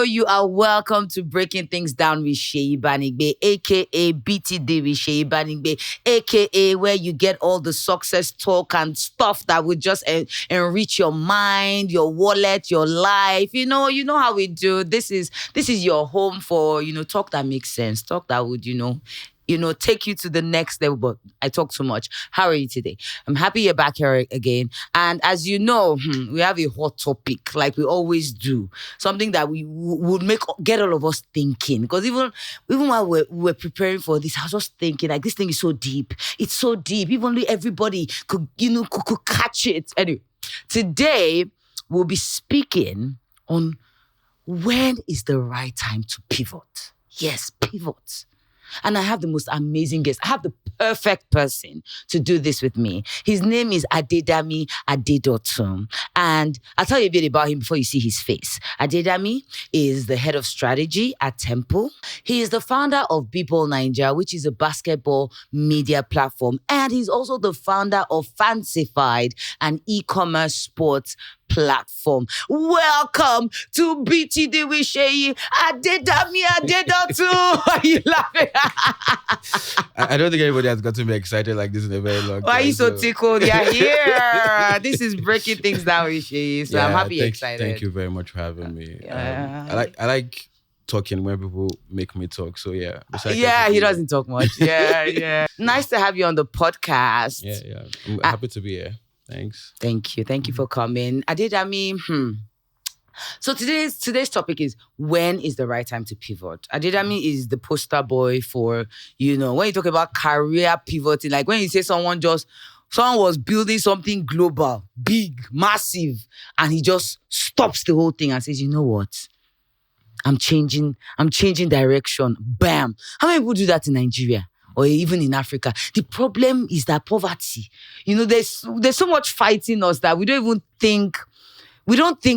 you are welcome to Breaking Things Down with Seyi Banigbe, aka BTD with Seyi Banigbe, aka where you get all the success talk and stuff that would just enrich your mind, your wallet, your life. You know how we do. This is your home for talk that makes sense, talk that would take you to the next level. But I talk too much. How are you today? I'm happy you're back here again. And as you know, we have a hot topic like we always do. Something that we would get all of us thinking. Because even while we're preparing for this, I was just thinking like this thing is so deep. It's so deep. If only everybody could catch it. Anyway, today we'll be speaking on when is the right time to pivot. Yes, pivot. And I have the most amazing guest. I have the perfect person to do this with me. His name is Adedami Adedotun. And I'll tell you a bit about him before you see his face. Adedami is the head of strategy at Temple. He is the founder of B-Ball Nigeria, which is a basketball media platform. And he's also the founder of Fancified, an e-commerce sports platform. Welcome to BTD with Seyi Adedami Adedotun. Why are you laughing? I don't think anybody has gotten me excited like this in a very long time. Why are you so tickled? You're here. This is Breaking Things Down with Seyi. So I'm happy you're excited. Thank you very much for having me. I like talking when people make me talk. So yeah. He doesn't talk much. Yeah. Nice to have you on the podcast. Yeah. I'm happy to be here. Thanks. Thank you for coming. Adedami, So today's topic is when is the right time to pivot. Adedami is the poster boy for, when you talk about career pivoting, like when you say someone was building something global, big, massive, and he just stops the whole thing and says, you know what? I'm changing direction. Bam. How many people do that in Nigeria? Or even in Africa? The problem is that poverty. There's so much fighting us that we don't think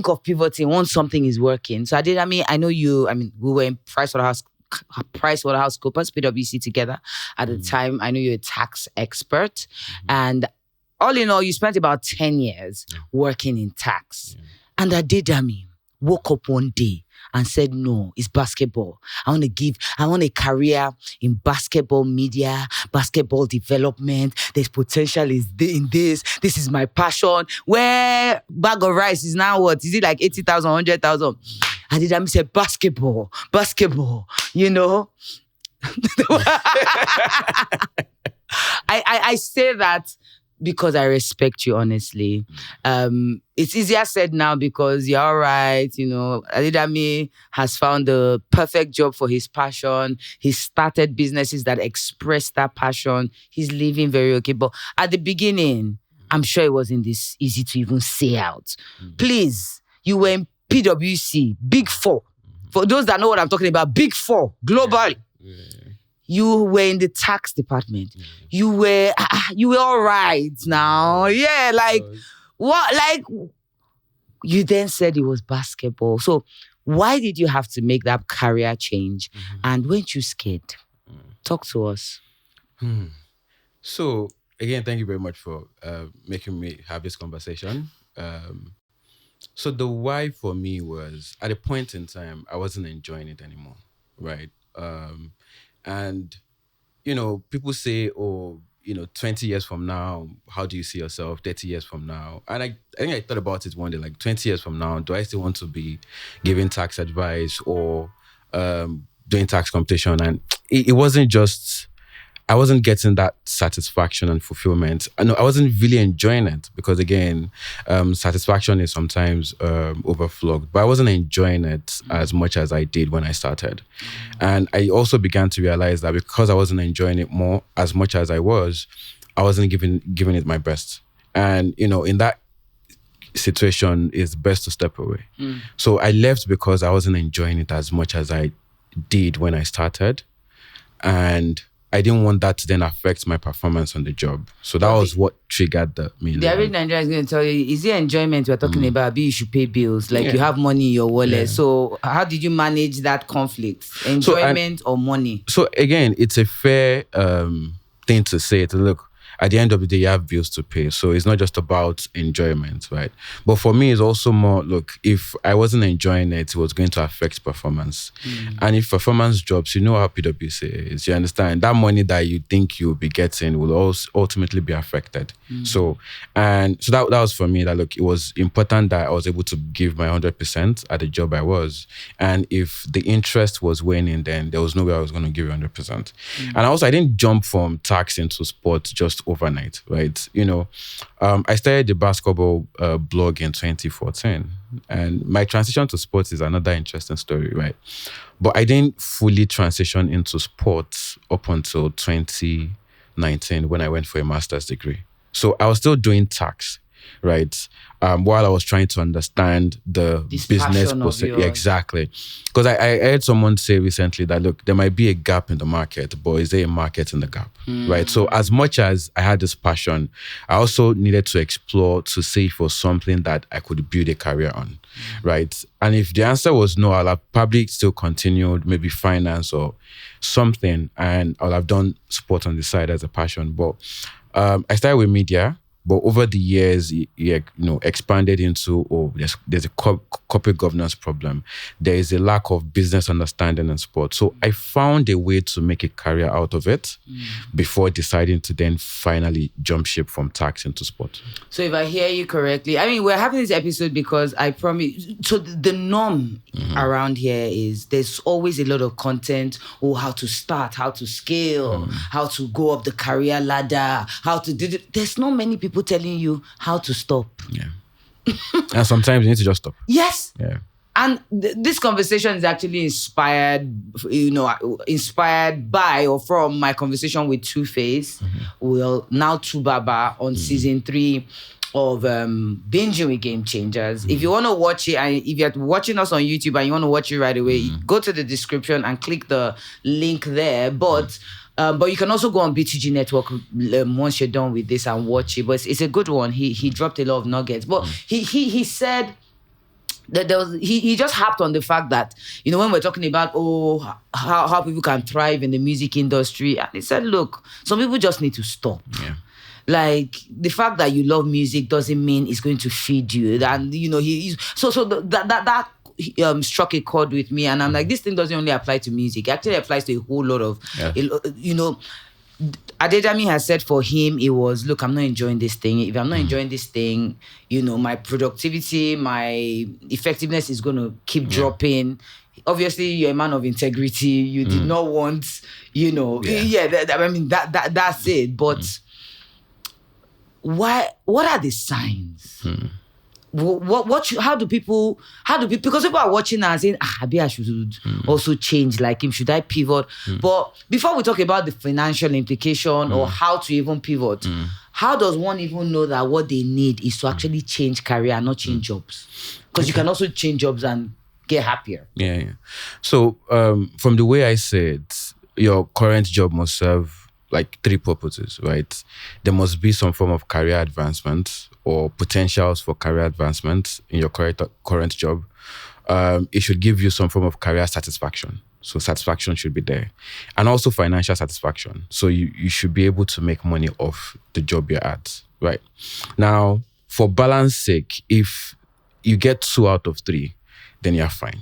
of pivoting once something is working. So Adedami, I know you. We were in PricewaterhouseCoopers, PwC together at the time. I know you're a tax expert, and all in all, you spent about 10 years working in tax. And Adedami woke up one day and said, no, it's basketball. I want a career in basketball media, basketball development. There's potential in this. This is my passion. Where bag of rice is now what? Is it like 80,000, 100,000? Adedami said, basketball. I say that because I respect you, honestly. It's easier said now because you're all right. Adedami has found the perfect job for his passion. He's started businesses that express that passion. He's living very okay. But at the beginning, I'm sure it wasn't this easy to even say out. Please, you were in PwC, Big Four. For those that know what I'm talking about, Big Four, globally. You were in the tax department. You were all right now. Yeah, what? You then said it was basketball. So why did you have to make that career change? And weren't you scared? Talk to us. So again, thank you very much for making me have this conversation. So the why for me was, at a point in time, I wasn't enjoying it anymore, right? And, people say, 20 years from now, how do you see yourself? 30 years from now? And I think I thought about it one day, like 20 years from now, do I still want to be giving tax advice or doing tax competition? And it wasn't just, I wasn't getting that satisfaction and fulfillment. I wasn't really enjoying it because, again, satisfaction is sometimes overflogged, but I wasn't enjoying it as much as I did when I started. And I also began to realize that because I wasn't enjoying it as much as I wasn't giving it my best. And, in that situation, it's best to step away. So I left because I wasn't enjoying it as much as I did when I started. And I didn't want that to then affect my performance on the job. So that was what triggered the main. The average Nigerian is going to tell you, is it enjoyment we're talking about? You should pay bills. You have money in your wallet. Yeah. So how did you manage that conflict? Enjoyment or money? So again, it's a fair thing to say. Look, at the end of the day, you have bills to pay. So it's not just about enjoyment, right? But for me, it's also more, look, if I wasn't enjoying it, it was going to affect performance. And if performance drops, you know how PwC is. You understand? That money that you think you'll be getting will also ultimately be affected. So that was for me, that look, it was important that I was able to give my 100% at the job I was. And if the interest was waning, then there was no way I was going to give 100%. And also, I didn't jump from tax into sports just overnight, right? I started the basketball blog in 2014. And my transition to sports is another interesting story, right? But I didn't fully transition into sports up until 2019 when I went for a master's degree. So I was still doing tax, right? While I was trying to understand the This business passion of process. yours. Yeah, exactly. Because I heard someone say recently that, look, there might be a gap in the market, but is there a market in the gap, right? So as much as I had this passion, I also needed to explore to see if it was something that I could build a career on, right? And if the answer was no, I'll have probably still continued maybe finance or something, and I'll have done sport on the side as a passion. But I started with media, but over the years, expanded into, there's a corporate governance problem. There is a lack of business understanding in sport. So I found a way to make a career out of it before deciding to then finally jump ship from tax into sport. So if I hear you correctly, I mean, we're having this episode because I promise. So the norm around here is there's always a lot of content. How to start, how to scale, how to go up the career ladder, how to do it. There's not many people telling you how to stop. Yeah. And sometimes you need to just stop. Yes. Yeah. And this conversation is actually inspired by or from my conversation with Two-Face, well, now Tubaba on season 3 of Binging with Game Changers. If you want to watch it, and if you're watching us on YouTube and you want to watch it right away, go to the description and click the link there. But you can also go on BTG Network once you're done with this and watch it. But it's a good one. He dropped a lot of nuggets. But he said that he just harped on the fact that, when we're talking about how people can thrive in the music industry, and he said, look, some people just need to stop. Yeah. Like, the fact that you love music doesn't mean it's going to feed you. And that struck a chord with me, and I'm like, this thing doesn't only apply to music. It actually applies to a whole lot of, Adedami has said for him, it was, look, I'm not enjoying this thing. If I'm not enjoying this thing, my productivity, my effectiveness is going to keep dropping. Obviously, you're a man of integrity. You did not want, that's it. But what are the signs? How do people, because people are watching and saying, maybe I should also change like him. Should I pivot? But before we talk about the financial implication or how to even pivot, how does one even know that what they need is to actually change career and not change jobs? Because you can also change jobs and get happier. Yeah. So from the way I said, your current job must serve like 3 purposes, right? There must be some form of career advancement or potentials for career advancement in your current job. It should give you some form of career satisfaction. So satisfaction should be there. And also financial satisfaction. So you should be able to make money off the job you're at, right? Now, for balance sake, if you get 2 out of 3, then you're fine.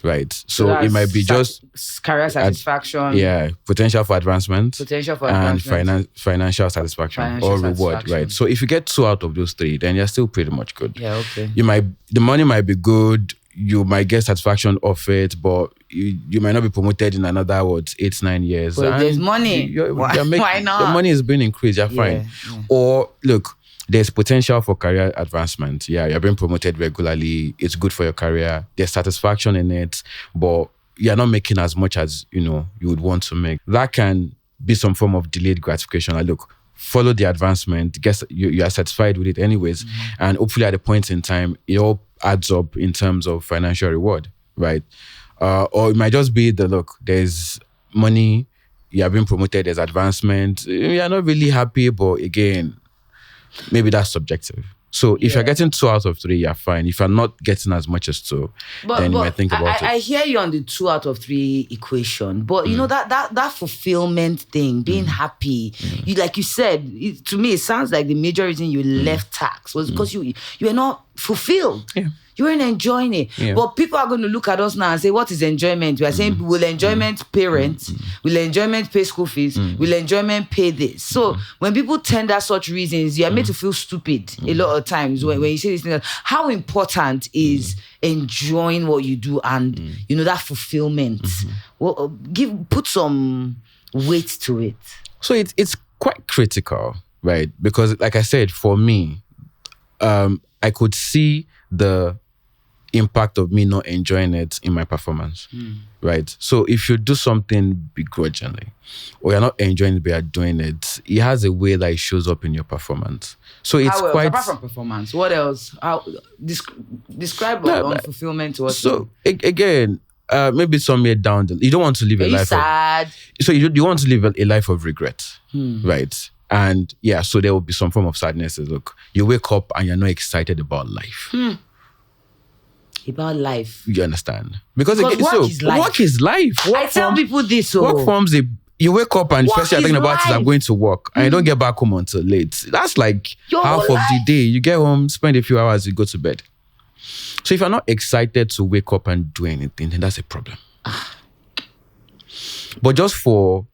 Right. So it might be just career satisfaction. Potential for advancement. And financial satisfaction or reward. Right. So if you get 2 out of those 3, then you're still pretty much good. Yeah, okay. The money might be good, you might get satisfaction off it, but you might not be promoted in another 8-9 years. But if there's money, why not? The money is being increased, you're fine. Yeah. Or look, there's potential for career advancement. Yeah, you're being promoted regularly. It's good for your career. There's satisfaction in it, but you're not making as much as, you would want to make. That can be some form of delayed gratification. Like, look, follow the advancement. Guess you are satisfied with it anyways. And hopefully at a point in time, it all adds up in terms of financial reward, right? Or it might just be there's money, you're being promoted, there's advancement. You're not really happy, but again, maybe that's subjective. So if you're getting 2 out of 3, you're fine. If you're not getting as much as 2, then you might think about it. I hear you on the 2 out of 3 equation, but you know that fulfillment thing, being happy. You, like you said, to me, it sounds like the major reason you left tax was because you were not fulfilled. Yeah. You weren't enjoying it. Yeah. But people are going to look at us now and say, what is enjoyment? We are saying, will enjoyment pay rent? Will enjoyment pay school fees? Will enjoyment pay this? So when people tender such reasons, you are made to feel stupid a lot of times when you say these things. How important is enjoying what you do and, you know, that fulfillment? Well, put some weight to it. So it's quite critical, right? Because like I said, for me, I could see the impact of me not enjoying it in my performance, right? So if you do something begrudgingly or you're not enjoying it but you're doing it, it has a way that it shows up in your performance. So it's quite... Apart from performance, what else? How describe unfulfillment to us. So again, maybe somewhere down you don't want to live a life sad. So you want to live a life of regret, right? And yeah, so there will be some form of sadness. Look, you wake up and you're not excited about life. About life. You understand? Because work is life. Work is life. I tell people this. Work forms you wake up and first you're thinking about is I'm going to work and you don't get back home until late. That's like half of the day. You get home, spend a few hours, you go to bed. So if you're not excited to wake up and do anything, then that's a problem. But just for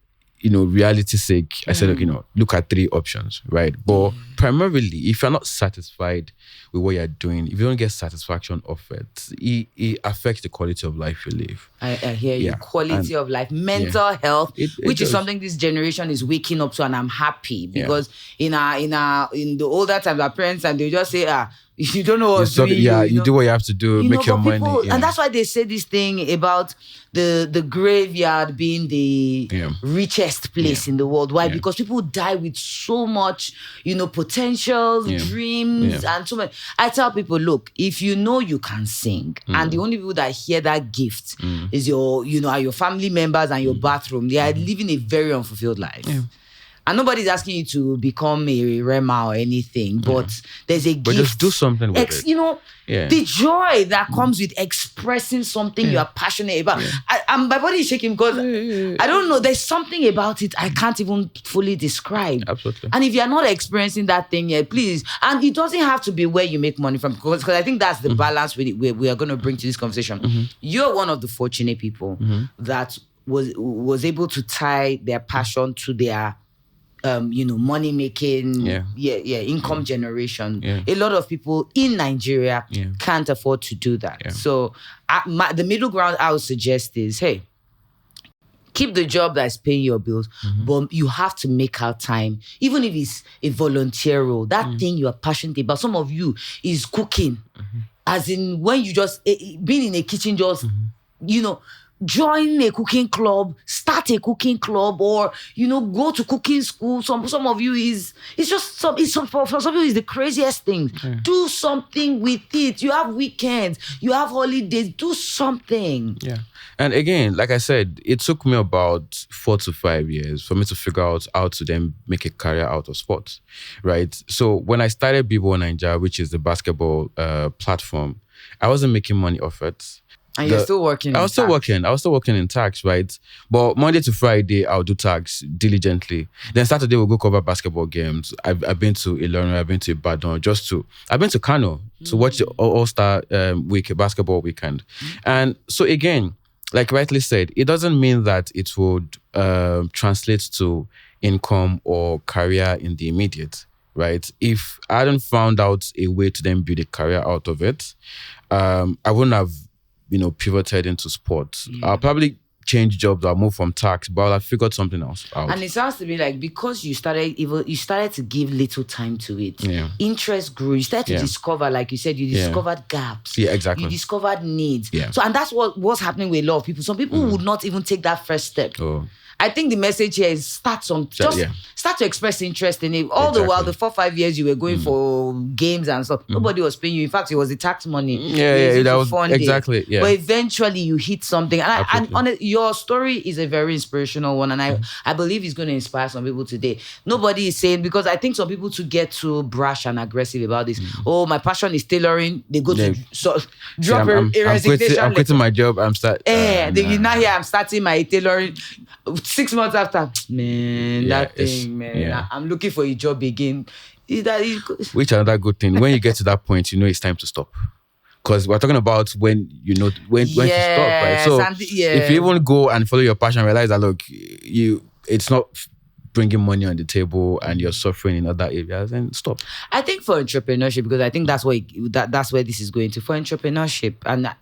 reality's sake, I said, look at 3 options, right? But primarily, if you're not satisfied with what you're doing, if you don't get satisfaction of it, it affects the quality of life you live. I hear you. Quality of life, mental health, which is something this generation is waking up to, and I'm happy because in the older times, our parents and they just say, you don't know what to do. You do what you have to do, make your money. And that's why they say this thing about the graveyard being the richest place in the world. Why? Because people die with so much, potentials, dreams, and so much. I tell people, look, if you know you can sing, and the only people that hear that gift is are your family members and your bathroom, they are living a very unfulfilled life. Yeah. And nobody's asking you to become a Rema or anything, but there's a gift. But just do something with it. The joy that comes with expressing something you are passionate about. My body is shaking because I don't know. There's something about it I can't even fully describe. Absolutely. And if you're not experiencing that thing yet, please. And it doesn't have to be where you make money from, because I think that's the balance we are going to bring to this conversation. You're one of the fortunate people that was able to tie their passion to their money making, income generation. Yeah. A lot of people in Nigeria can't afford to do that. Yeah. So the middle ground I would suggest is, hey, keep the job that's paying your bills, but you have to make out time, even if it's a volunteer role. That thing you are passionate about. Some of you is cooking, as in when you just being in a kitchen, just join a cooking club, start a cooking club, or go to cooking school. Some of you for some of you is the craziest thing. Do something with it. You have weekends, you have holidays. Do something. Yeah. And again, like I said, it took me about 4 to 5 years for me to figure out how to then make a career out of sports, right? So when I started B-Ball Nigeria, which is the basketball platform, I wasn't making money off it. And you're still working. I was still working in tax, right? But Monday to Friday, I'll do tax diligently. Then Saturday, we'll go cover basketball games. I've been to Ilorin, I've been to Ibadan, I've been to Kano to watch the All-Star basketball weekend. And so again, like rightly said, it doesn't mean that it would translate to income or career in the immediate, right? If I hadn't found out a way to then build a career out of it, I wouldn't have pivoted into sports. I'll probably change jobs. I'll move from tax, but I'll figured something else out. And it sounds to me like because you started to give little time to it. Yeah. Interest grew. You started to discover, like you said, you discovered gaps. Yeah, exactly. You discovered needs. Yeah. So, and that's what's happening with a lot of people. Some people would not even take that first step. Oh. I think the message here is start start to express interest in it. All the while, the 4-5 years you were going for games and stuff, nobody was paying you. In fact, it was the tax money. That was exactly. Yeah. But eventually, you hit something. And your story is a very inspirational one, and I believe it's going to inspire some people today. Nobody is saying, because I think some people to get too brash and aggressive about this. Oh, my passion is tailoring. They go to drop a resignation. I'm quitting my job. I'm starting. Now here I'm starting my tailoring. 6 months after, man, I'm looking for a job again. Which another good thing. When you get to that point, you know it's time to stop. Because we're talking about when you know when to stop, right? So if you even go and follow your passion, realize that look, it's not bringing money on the table and you're suffering in other areas, and stop. I think for entrepreneurship, because I think that's where this is going to, for entrepreneurship. And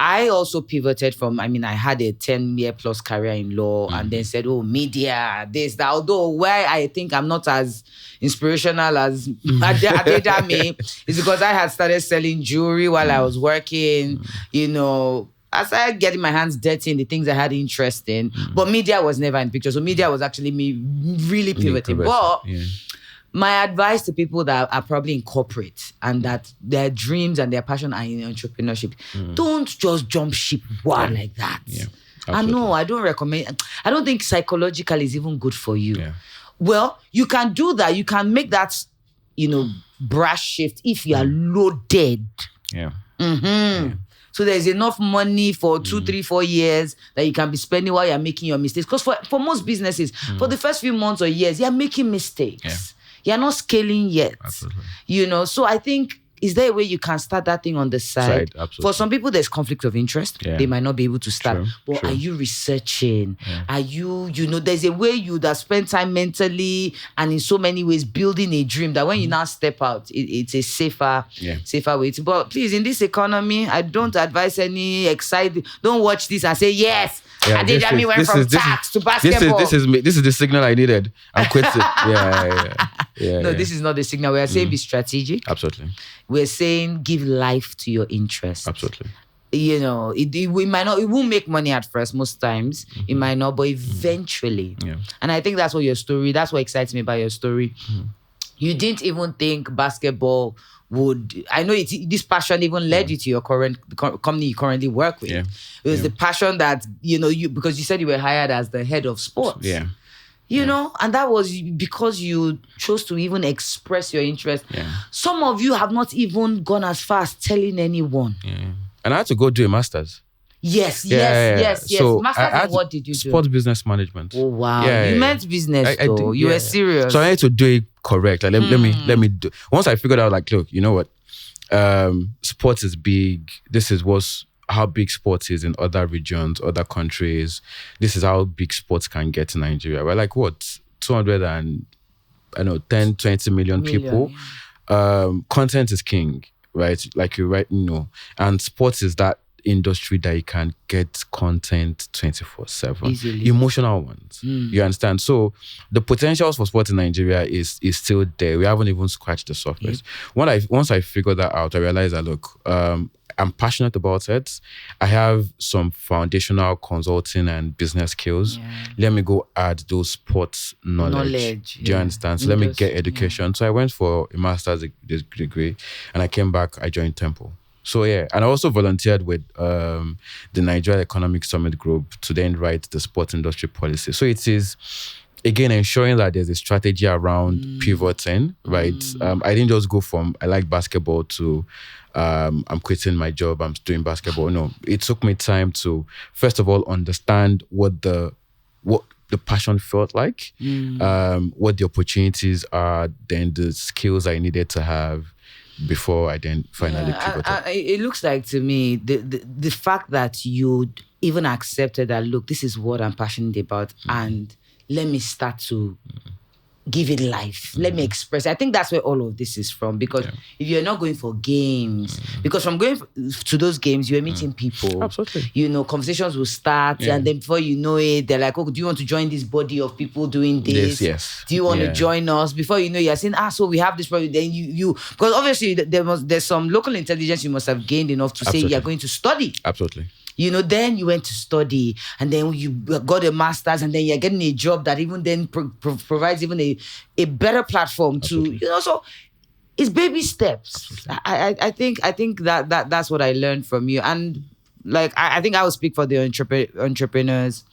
I also pivoted from, I had a 10-year plus career in law and then said, media, this, that. Although where I think I'm not as inspirational as Adedami is because I had started selling jewelry while I was working, I started getting my hands dirty in the things I had interest in. But media was never in the picture. So media was actually me really pivoting. But my advice to people that are probably in corporate and that their dreams and their passion are in entrepreneurship, don't just jump ship like that. Yeah, I don't recommend. I don't think psychologically is even good for you. Yeah. Well, you can do that. You can make that, brash shift if you are loaded. Yeah. Yeah. So there's enough money for 2, 3, 4 years that you can be spending while you're making your mistakes. Because for most businesses, for the first few months or years, you're making mistakes. Yeah. You're not scaling yet. Absolutely. So I think, is there a way you can start that thing on the side? For some people, there's conflict of interest. Yeah. They might not be able to start. Are you researching? Yeah. Are you, there's a way you that spend time mentally and in so many ways building a dream that when you now step out, it's a safer way to. But please, in this economy, I don't advise any exciting. Don't watch this and say, yes, Adedami went from tax to basketball. This is the signal I needed. I'm quitting. No, this is not the signal. We are saying be strategic. Absolutely. We're saying give life to your interest. Absolutely. It won't make money at first most times. It might not, but eventually. Yeah. And I think that's what excites me about your story. You didn't even think basketball would, I know this passion even led you to your current company you currently work with. Yeah. It was the passion that, because you said you were hired as the head of sports. Yeah. And that was because you chose to even express your interest. Yeah. Some of you have not even gone as far as telling anyone. Yeah. And I had to go do a master's. Yes. So master's in what did you do? Sports business management. Oh, wow. You meant business, though. You were serious. So I had to do it correct. Like, let me do. Once I figured out, like, look, you know what? Sports is big. This is how big sports is in other regions, other countries. This is how big sports can get in Nigeria. We're like, what? 10, 20 million people. Content is king, right? Like you know. And sports is that industry that you can get content 24/7. Easily. Emotional ones. You understand? So the potentials for sports in Nigeria is still there. We haven't even scratched the surface. Once I figured that out, I realized that, look, I'm passionate about it. I have some foundational consulting and business skills. Let me go add those sports knowledge. Do you understand? So let me get education. So I went for a master's degree and I came back, I joined Temple. So and I also volunteered with the Nigeria Economic Summit Group to then write the sports industry policy. So it is, again, ensuring that there's a strategy around pivoting, right? I didn't just go from, I like basketball to I'm quitting my job, I'm doing basketball. No, it took me time to, first of all, understand what the passion felt like, what the opportunities are, then the skills I needed to have before I then finally pivoted. It looks like to me, the fact that you even accepted that, look, this is what I'm passionate about, and let me start to give it life. Let me express. I think that's where all of this is from. Because if you're not going for games, because from going to those games, you're meeting people. Absolutely. Conversations will start, and then before you know it, they're like, oh, do you want to join this body of people doing this? Yes. Do you want to join us? Before you know, you're saying, so we have this problem. Then you because obviously there's some local intelligence you must have gained enough to say you're going to study. Absolutely. Then you went to study, and then you got a master's, and then you're getting a job that even then provides even a better platform to, so it's baby steps. I think that's what I learned from you. And like, I think I will speak for the entrepreneurs.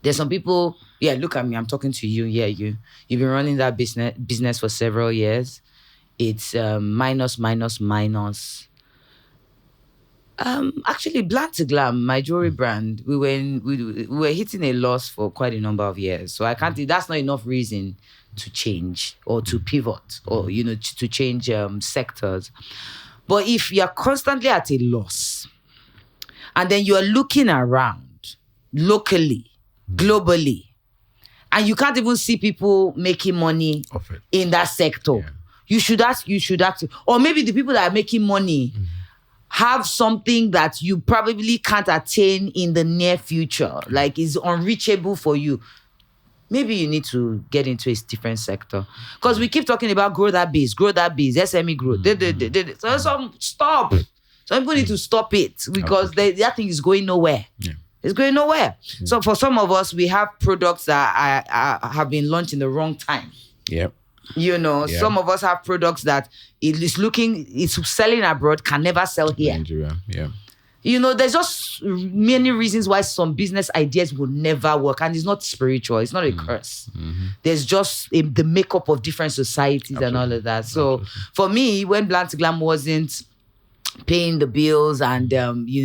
There's some people, look at me, I'm talking to you. You've been running that business for several years. It's minus. Actually, Black to Glam, my jewelry brand, we were hitting a loss for quite a number of years. So I can't. That's not enough reason to change or to pivot or to change sectors. But if you're constantly at a loss, and then you are looking around locally, globally, and you can't even see people making money in that sector, you should ask, or maybe the people that are making money have something that you probably can't attain in the near future, like is unreachable for you. Maybe you need to get into a different sector. Because we keep talking about grow that biz, SME growth. So stop. Some people need to stop it because that thing is going nowhere. Yeah. It's going nowhere. Yeah. So for some of us, we have products that have been launched in the wrong time. Yep. Some of us have products that it's selling abroad, can never sell here. Nigeria, yeah. There's just many reasons why some business ideas will never work. And it's not spiritual. It's not a curse. Mm-hmm. There's just the makeup of different societies and all of that. So for me, when Black to Glam wasn't paying the bills and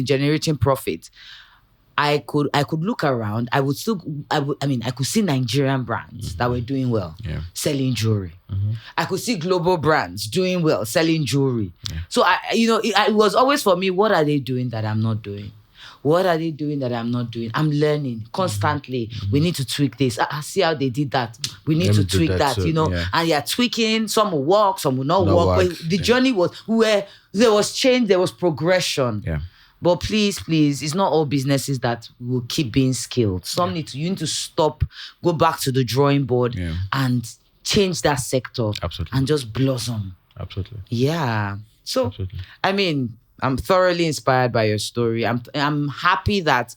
generating profit, I could look around. I could see Nigerian brands that were doing well, selling jewelry. Mm-hmm. I could see global brands doing well, selling jewelry. Yeah. So it was always for me, what are they doing that I'm not doing? What are they doing that I'm not doing? I'm learning constantly. Mm-hmm. We need to tweak this. I see how they did that. We need to tweak that, And you're tweaking. Some will work, some will not work. But the journey was where there was change, there was progression. Yeah. But please, it's not all businesses that will keep being skilled. You need to stop, go back to the drawing board and change that sector. Absolutely. And just blossom. Absolutely. Yeah. So, absolutely. I'm thoroughly inspired by your story. I'm happy that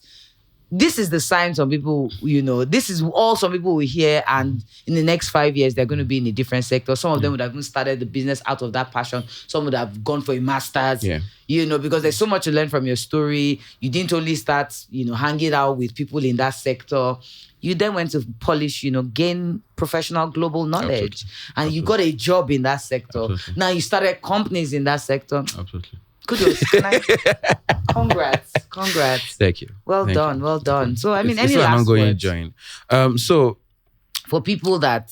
this is the sign some people, this is all some people will hear, and in the next 5 years, they're going to be in a different sector. Some of them would have even started the business out of that passion. Some would have gone for a master's, because there's so much to learn from your story. You didn't only start, hanging out with people in that sector. You then went to polish, gain professional global knowledge. And you got a job in that sector. Absolutely. Now you started companies in that sector. Absolutely. Kudos. Congrats. Thank you. Well done. So, any last an ongoing words? Join. So, for people that,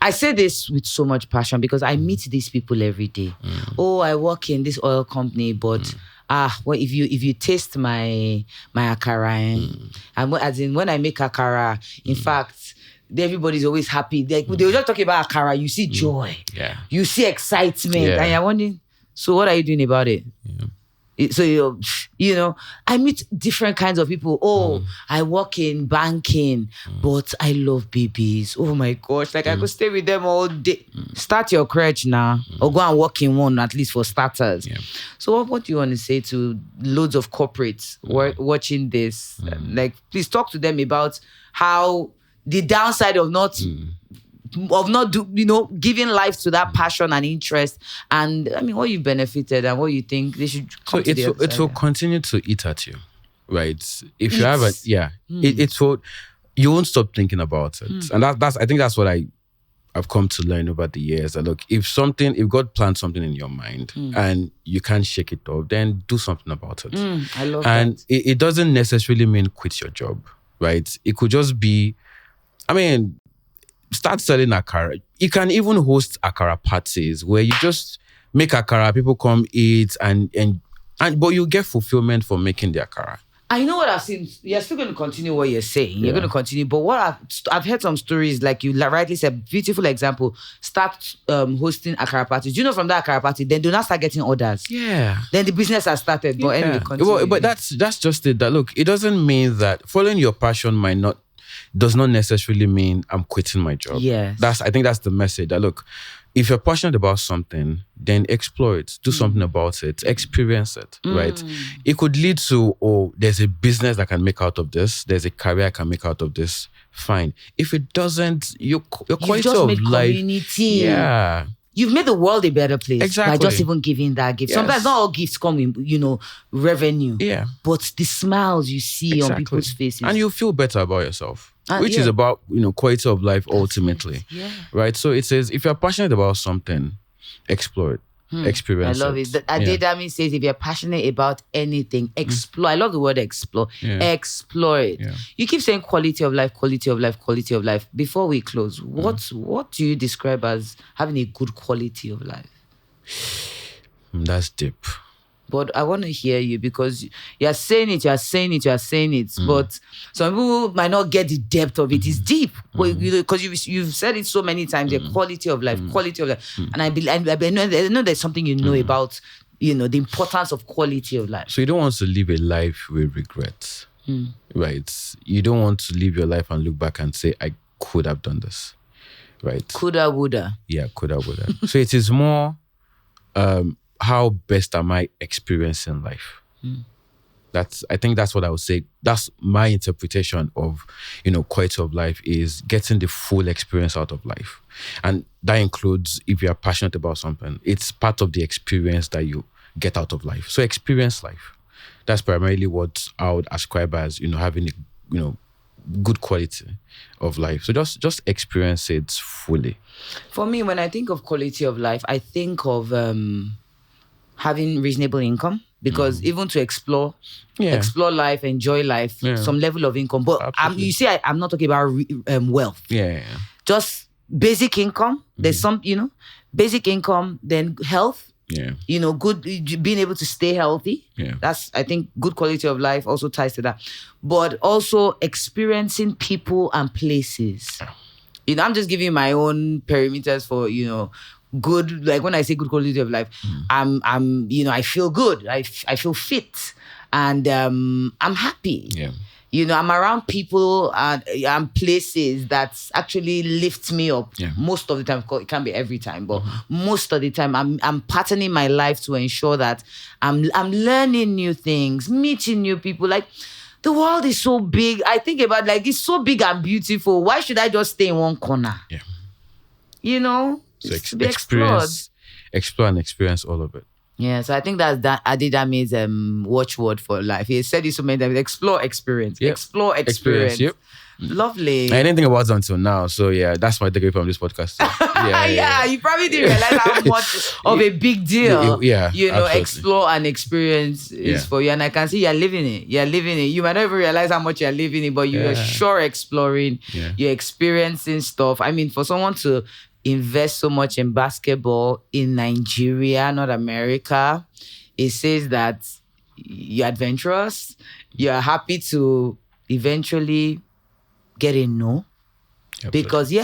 I say this with so much passion because I meet these people every day. Mm. Oh, I work in this oil company, but if you taste my akara, and as in when I make akara, in fact, everybody's always happy. They were just talking about akara. You see joy. Yeah. You see excitement, and you're wondering, so what are you doing about it? Yeah. So, I meet different kinds of people. Oh, I work in banking, but I love babies. Oh my gosh, I could stay with them all day. Start your crèche now, or go and work in one, at least for starters. Yeah. So what do you want to say to loads of corporates watching this? Please talk to them about how the downside of not giving life to that passion and interest, and what you benefited and what you think they should come to the other side. It will continue to eat at you, right? If you have it will, you won't stop thinking about it. And I think that's what I've come to learn over the years. That look, if God plants something in your mind and you can't shake it off, then do something about it. I love and that. It doesn't necessarily mean quit your job, right? It could just be, start selling akara. You can even host akara parties where you just make akara, people come eat, but you get fulfillment for making the akara. I know what I've seen. You're still going to continue what you're saying. You're going to continue. But what I've heard some stories, like you rightly said, beautiful example, start hosting akara parties. From that akara party, then do not start getting orders. Yeah. Then the business has started. But anyway, continue. But that's just it. That look, it doesn't mean that following your passion does not necessarily mean I'm quitting my job. Yes. I think that's the message. That look, if you're passionate about something, then explore it, do something about it, experience it, right? It could lead to, oh, there's a business that can make out of this, there's a career I can make out of this. Fine. If it doesn't, your quality just of made life, community. yeah, You've made the world a better place by Exactly. just even giving that gift. Yes. Sometimes not all gifts come in, revenue. yeah, But the smiles you see on people's faces. and you feel better about yourself, which yeah. is about quality of life ultimately, Yeah. right? So it says if you're passionate about something, explore it, experience. I love it. Adedami says if you're passionate about anything, explore. I love the word explore. Yeah. Explore it. Yeah. You keep saying quality of life, quality of life, quality of life. Before we close, what do you describe as having a good quality of life? That's deep. But I want to hear you because you're saying it. But some people might not get the depth of it. It's deep because you've said it so many times. The quality of life, and I know there's something about the importance of quality of life. So you don't want to live a life with regrets, right? You don't want to live your life and look back and say, I could have done this, right? Coulda, woulda. Yeah, coulda, woulda. So it is more, how best am I experiencing life? I think that's what I would say. That's my interpretation of, quality of life is getting the full experience out of life. And that includes if you are passionate about something, it's part of the experience that you get out of life. So experience life. That's primarily what I would ascribe as, having a, good quality of life. So just experience it fully. For me, when I think of quality of life, I think of having reasonable income, because even to explore life, enjoy life, some level of income. But you see, I'm not talking about wealth. Yeah. Just basic income. There's some, basic income, then health. Yeah. Good, being able to stay healthy. Yeah. That's, I think, good quality of life also ties to that. But also experiencing people and places. I'm just giving my own perimeters for, good, like when I say good quality of life, I feel good. I feel fit, and I'm happy. Yeah. I'm around people and places that actually lift me up. Yeah. Most of the time, it can't be every time, but most of the time, I'm patterning my life to ensure that I'm learning new things, meeting new people. Like, the world is so big. I think about it's so big and beautiful. Why should I just stay in one corner? Yeah. So explore and experience all of it. Yeah, so I think that's Adedami's watchword for life. He said it so many times. Explore, experience. Yep. Explore, experience. Yep. Lovely. I didn't think about it until now. So yeah, that's my takeaway from this podcast. Yeah, you probably didn't realize how much of a big deal absolutely. Explore and experience is for you. And I can see you're living it. You might not even realize how much you're living it, but you're sure exploring. Yeah. You're experiencing stuff. I mean, for someone to invest so much in basketball in Nigeria, not America, it says that you're adventurous. You're happy to eventually get a no. Absolutely. Because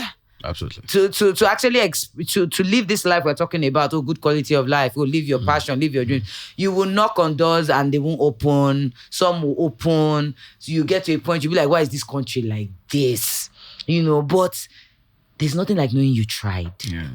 absolutely, to actually to live this life we're talking about, good quality of life, live your passion, live your dream. You will knock on doors and they won't open. Some will open. So you get to a point, you'll be like, why is this country like this? But there's nothing like knowing you tried. Yeah.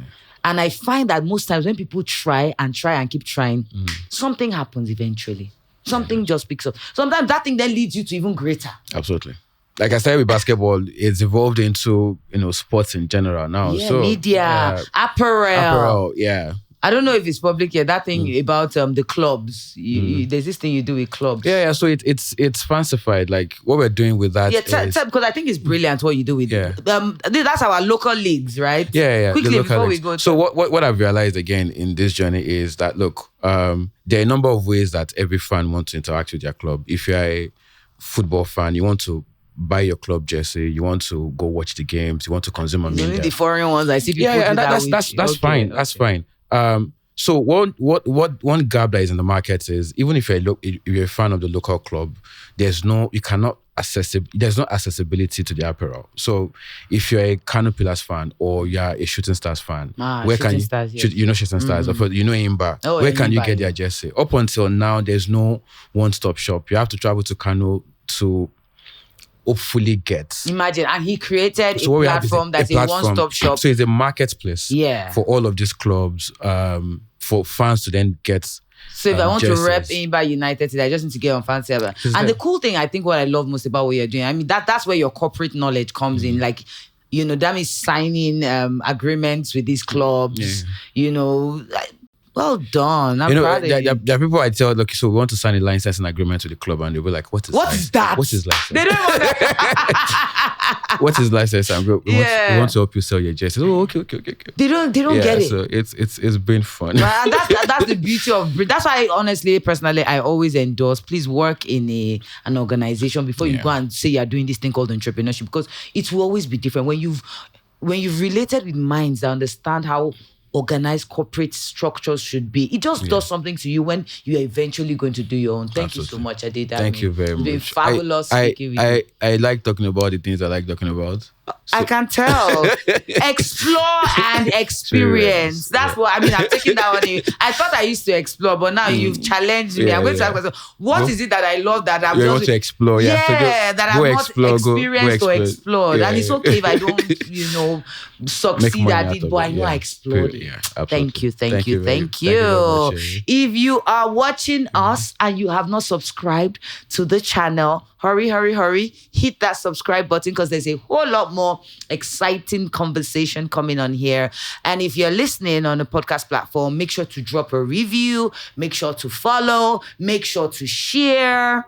And I find that most times when people try and keep trying, something happens eventually. Something just picks up. Sometimes that thing then leads you to even greater. Absolutely. Like I started with basketball, it's evolved into, sports in general now. Yeah, so media, apparel. Yeah. I don't know if it's public yet. That thing about the clubs. There's this thing you do with clubs. Yeah. So it's fancified. Like what we're doing with that. Yeah, because I think it's brilliant what you do with it. That's our local leagues, right? Yeah. Quickly before we go. So what I've realized again in this journey is that look, there are a number of ways that every fan wants to interact with their club. If you're a football fan, you want to buy your club jersey, you want to go watch the games, you want to consume a media. Only the foreign ones I see people. Yeah, and that's fine. Okay. That's fine. So one gap that is in the market is even if you're a fan of the local club, there's no accessibility to the apparel. So if you're a Kano Pillars fan or you're a Shooting Stars fan, where can you Shooting Stars, or Imba, where can you get their jersey? Up until now, there's no one-stop shop. You have to travel to Kano to hopefully get. Imagine, and he created So a what we have is platform that's a one-stop shop. So it's a marketplace Yeah. for all of these clubs, for fans to then get. So if I want jerseys. to rep Imba United today, I just need to get on Fan Server. And the cool thing, I think what I love most about what you're doing, I mean, that's where your corporate knowledge comes in. Like, you know, that means signing agreements with these clubs, you know. Well done. I'm proud of you. There are people I tell, look, so we want to sign a licensing agreement with the club, and they'll be like, what is that? What is license? They don't want that. What is license? We want to help you sell your jerseys. Oh, okay. They don't get it. So it's been fun. Well, and that's the beauty of. That's why, honestly, personally, I always endorse. Please work in an organization before you go and say you're doing this thing called entrepreneurship, because it will always be different when you've related with minds that understand how organized corporate structures should be. It just does something to you when you're eventually going to do your own. Thank you so much, Adedami. Thank you very much. It's been fabulous speaking with you. I like talking about the things I like talking about. So. I can tell. Explore and experience. That's what I mean. I'm taking that one. I thought I used to explore, but now you've challenged me. I'm going to ask myself, what is it that I love that I'm want to explore? Yeah, so that I'm not experienced or explored. And it's okay if I don't, succeed at it, but I know I explored it. Thank you. Thank you. If you are watching us and you have not subscribed to the channel, hurry, hit that subscribe button, because there's a whole lot more exciting conversation coming on here. And if you're listening on a podcast platform, make sure to drop a review, make sure to follow, make sure to share.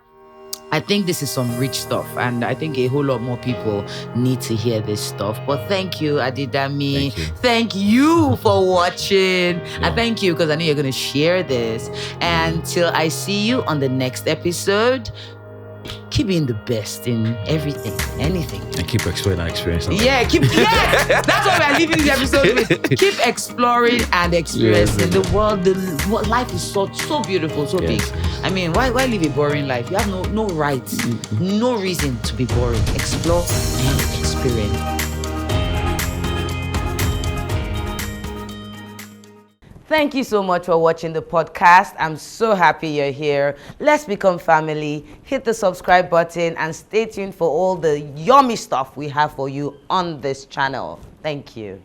I think this is some rich stuff, and I think a whole lot more people need to hear this stuff. But thank you, Adedami. Thank you for watching. And thank you, because I know you're going to share this. And till I see you on the next episode, keep being the best in everything, anything. And keep exploring and experiencing. Yes, that's what we're leaving this episode with. Keep exploring and experiencing the world. Life is so beautiful, so big. I mean, why live a boring life? You have no right, no reason to be boring. Explore and experience. Thank you so much for watching the podcast. I'm so happy you're here. Let's become family. Hit the subscribe button and stay tuned for all the yummy stuff we have for you on this channel. Thank you.